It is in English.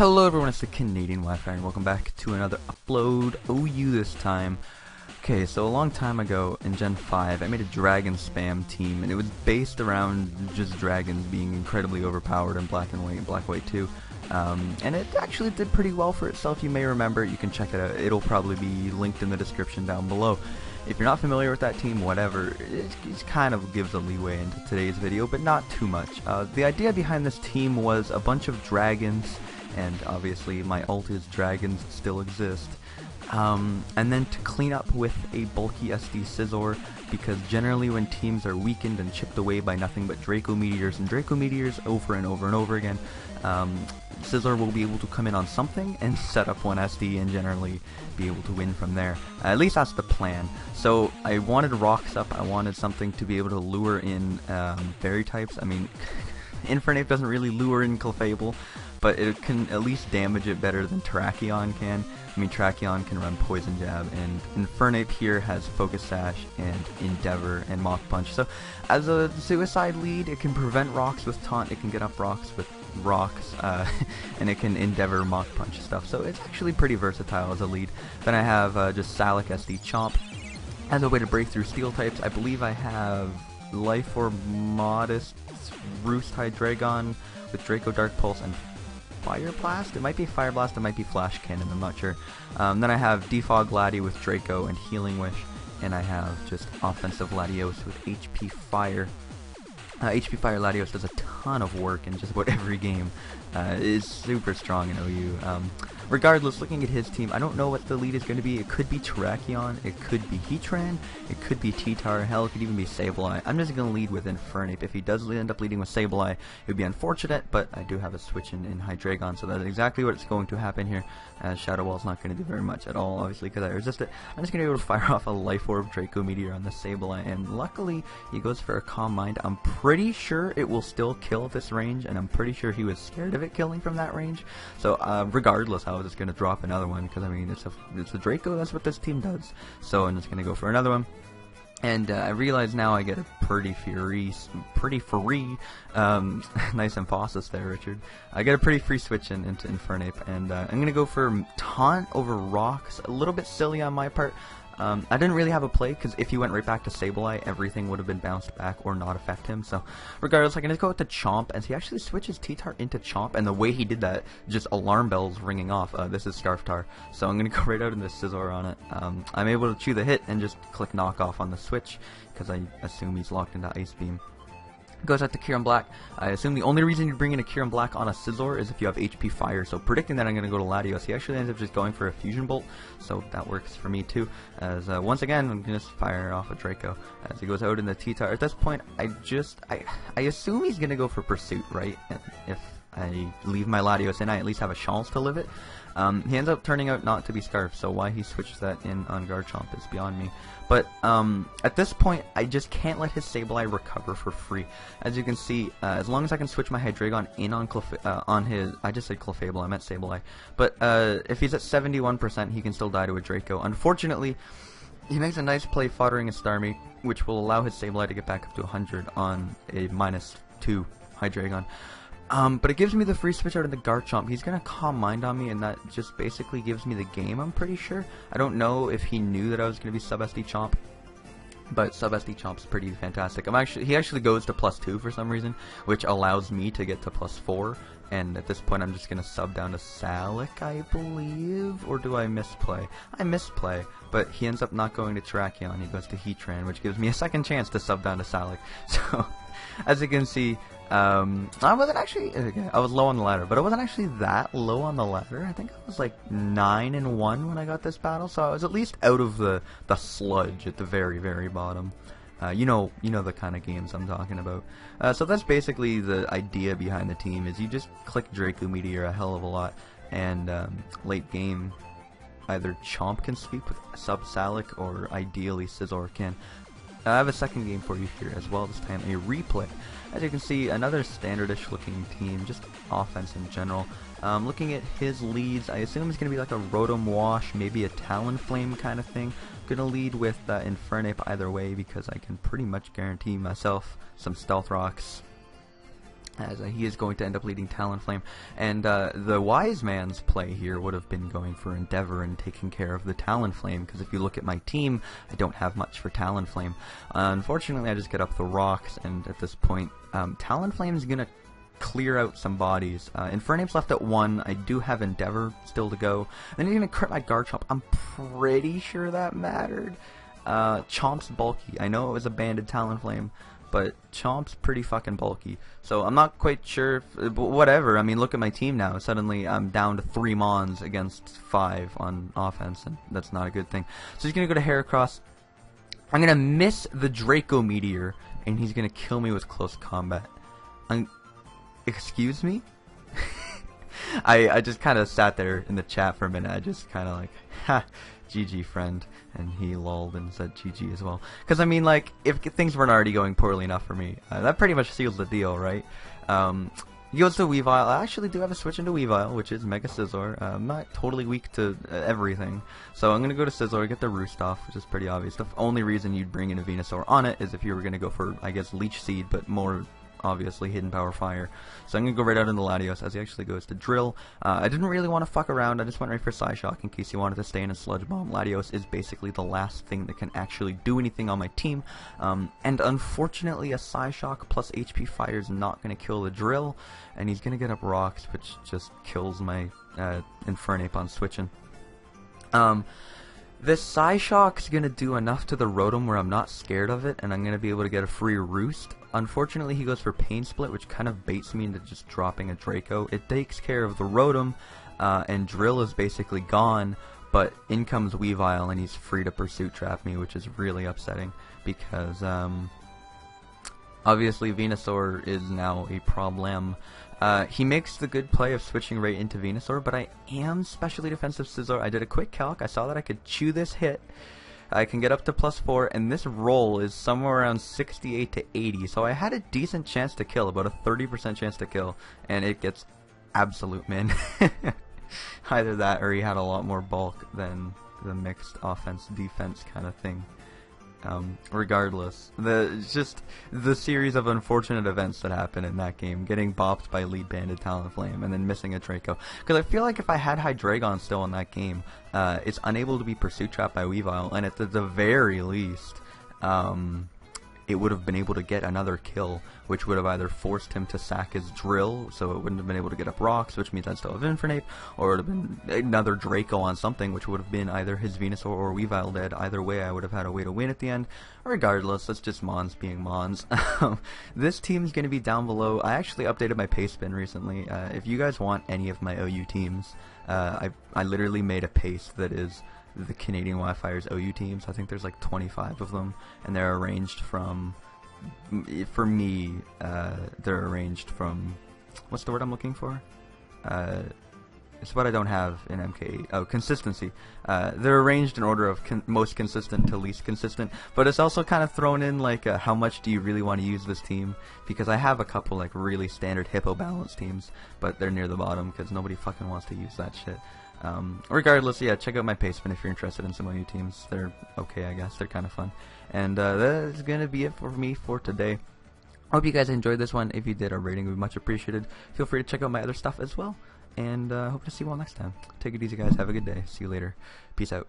Hello everyone, it's the Canadian Wi-Fi and welcome back to another upload, OU this time. Okay, so a long time ago in Gen 5, I made a dragon spam team, and it was based around just dragons being incredibly overpowered in Black and White and Black White 2. And it actually did pretty well for itself. You may remember, you can check it out. It'll probably be linked in the description down below. If you're not familiar with that team, whatever, it kind of gives a leeway into today's video, but not too much. The idea behind this team was a bunch of dragons, and obviously my ult is dragons still exist. And then to clean up with a bulky SD Scizor, because generally when teams are weakened and chipped away by nothing but Draco Meteors and Draco Meteors over and over and over again, Scizor will be able to come in on something and set up one SD and generally be able to win from there. At least that's the plan. So I wanted rocks up, I wanted something to be able to lure in fairy types. I mean, Infernape doesn't really lure in Clefable, but it can at least damage it better than Terrakion can. I mean, Terrakion can run Poison Jab, and Infernape here has Focus Sash and Endeavor and Mach Punch. So as a suicide lead, it can prevent rocks with Taunt, it can get up rocks with rocks, and it can Endeavor Mach Punch stuff. So it's actually pretty versatile as a lead. Then I have just Salac SD Chomp as a way to break through Steel types. I believe I have Life Orb Modest Roost Hydreigon with Draco Dark Pulse and Fire Blast? It might be Fire Blast, it might be Flash Cannon, I'm not sure. Then I have Defog Lati with Draco and Healing Wish, and I have just Offensive Latios with HP Fire. HP Fire Latios does a ton of work in just about every game. Is super strong in OU. Regardless, looking at his team, I don't know what the lead is going to be. It could be Terrakion, it could be Heatran, it could be T-Tar, hell, it could even be Sableye. I'm just going to lead with Infernape. If he does end up leading with Sableye, it would be unfortunate, but I do have a switch in Hydreigon, so that's exactly what's going to happen here, as Shadow Wall's not going to do very much at all, obviously, because I resist it. I'm just going to be able to fire off a Life Orb Draco Meteor on the Sableye, and luckily, he goes for a Calm Mind. I'm pretty sure it will still kill at this range, and I'm pretty sure he was scared of it killing from that range, so regardless, I was just going to drop another one, because I mean, it's a Draco, that's what this team does, so I'm just going to go for another one. And I realize now I get a pretty free, nice emphasis there, Richard. I get a pretty free switch into Infernape, and I'm going to go for Taunt over Rocks. A little bit silly on my part. I didn't really have a play, because if he went right back to Sableye, everything would have been bounced back or not affect him. So regardless, I can just go with the Chomp, and he actually switches T-Tar into Chomp, and the way he did that, just alarm bells ringing off. This is Scarftar, so I'm going to go right out into Scizor on it. I'm able to chew the hit and just click Knock Off on the switch, because I assume he's locked into Ice Beam. Goes out to Kieran Black. I assume the only reason you bring in a Kieran Black on a Scizor is if you have HP Fire, so predicting that I'm going to go to Latios, he actually ends up just going for a Fusion Bolt, so that works for me too, as once again, I'm going to fire off a Draco as he goes out in the T-Tar. At this point, I assume he's going to go for Pursuit, right? And if I leave my Latios in, I at least have a chance to live it. He ends up turning out not to be Scarf, so why he switched that in on Garchomp is beyond me. But at this point, I just can't let his Sableye recover for free. As you can see, as long as I can switch my Hydreigon in on his, I just said Clefable, I meant Sableye. But if he's at 71%, he can still die to a Draco. Unfortunately, he makes a nice play foddering a Starmie, which will allow his Sableye to get back up to 100 on a -2 Hydreigon. But it gives me the free switch out of the Garchomp. He's going to Calm Mind on me, and that just basically gives me the game, I'm pretty sure. I don't know if he knew that I was going to be Sub-SD Chomp, but Sub-SD Chomp's pretty fantastic. He actually goes to +2 for some reason, which allows me to get to +4, and at this point I'm just going to sub down to Salac, I believe, or do I misplay? I misplay, but he ends up not going to Terrakion, he goes to Heatran, which gives me a second chance to sub down to Salac. So, as you can see, I wasn't actually, I was low on the ladder, but I wasn't actually that low on the ladder. I think I was like 9-1 when I got this battle, so I was at least out of the sludge at the very, very bottom. You know the kind of games I'm talking about. So that's basically the idea behind the team, is you just click Draco Meteor a hell of a lot, and late game, either Chomp can sweep with Sub-Salac, or ideally Scizor can. I have a second game for you here as well, this time a replay. As you can see, another standardish looking team, just offense in general. Looking at his leads, I assume it's going to be like a Rotom Wash, maybe a Talonflame kind of thing. Going to lead with Infernape either way, because I can pretty much guarantee myself some Stealth Rocks. as he is going to end up leading Talonflame. And the wise man's play here would have been going for Endeavor and taking care of the Talonflame, because if you look at my team, I don't have much for Talonflame. Unfortunately, I just get up the rocks, and at this point, Talonflame is going to clear out some bodies. Infernape's left at 1. I do have Endeavor still to go. Then he's going to crit my Garchomp. I'm pretty sure that mattered. Chomp's bulky. I know it was a banded Talonflame, but Chomp's pretty fucking bulky. So I'm not quite sure if, whatever. I mean, look at my team now. Suddenly I'm down to 3 Mons against 5 on offense, and that's not a good thing. So he's going to go to Heracross. I'm going to miss the Draco Meteor, and he's going to kill me with close combat. Excuse me? I just kind of sat there in the chat for a minute. I just kind of like, ha, GG friend. And he lulled and said GG as well. Because, I mean, like, if things weren't already going poorly enough for me, that pretty much seals the deal, right? He goes to Weavile. I actually do have a switch into Weavile, which is Mega Scizor. I'm not totally weak to everything. So I'm going to go to Scizor, get the Roost off, which is pretty obvious. The only reason you'd bring in a Venusaur on it is if you were going to go for, I guess, Leech Seed, but more obviously Hidden Power Fire. So I'm going to go right out into Latios as he actually goes to Drill. I didn't really want to fuck around. I just went right for Psyshock in case he wanted to stay in a Sludge Bomb. Latios is basically the last thing that can actually do anything on my team. And unfortunately a Psyshock plus HP Fire is not going to kill the Drill. And he's going to get up Rocks, which just kills my Infernape on switching. This Psyshock's going to do enough to the Rotom where I'm not scared of it, and I'm going to be able to get a free Roost. Unfortunately, he goes for Pain Split, which kind of baits me into just dropping a Draco. It takes care of the Rotom, and Drill is basically gone, but in comes Weavile, and he's free to Pursuit Trap me, which is really upsetting, because obviously Venusaur is now a problem. He makes the good play of switching right into Venusaur, but I am specially defensive Scizor. I did a quick calc. I saw that I could chew this hit. I can get up to +4, and this roll is somewhere around 68 to 80, so I had a decent chance to kill, about a 30% chance to kill, and it gets absolute min. Either that, or he had a lot more bulk than the mixed offense-defense kind of thing. Regardless, just the series of unfortunate events that happened in that game, getting bopped by lead banded Talonflame and then missing a Draco. Because I feel like if I had Hydreigon still in that game, it's unable to be Pursuit Trapped by Weavile, and at the very least, it would have been able to get another kill, which would have either forced him to sack his Drill, so it wouldn't have been able to get up Rocks, which means I'd still have Infernape, or it would have been another Draco on something, which would have been either his Venusaur or Weavile dead. Either way, I would have had a way to win at the end. Regardless, that's just Mons being Mons. This team's going to be down below. I actually updated my pace bin recently. If you guys want any of my OU teams, I literally made a pace that is the Canadian Wifire's OU teams. I think there's like 25 of them, and they're arranged from, for me, they're arranged from, what's the word I'm looking for? It's what I don't have in MK. Oh, consistency. They're arranged in order of most consistent to least consistent, but it's also kind of thrown in like how much do you really want to use this team, because I have a couple like really standard Hippo balance teams, but they're near the bottom because nobody fucking wants to use that shit. Regardless, yeah, check out my Pacement if you're interested in some OU teams. They're okay, I guess. They're kind of fun. And that is going to be it for me for today. I hope you guys enjoyed this one. If you did, a rating would be much appreciated. Feel free to check out my other stuff as well. And hope to see you all next time. Take it easy, guys. Have a good day. See you later. Peace out.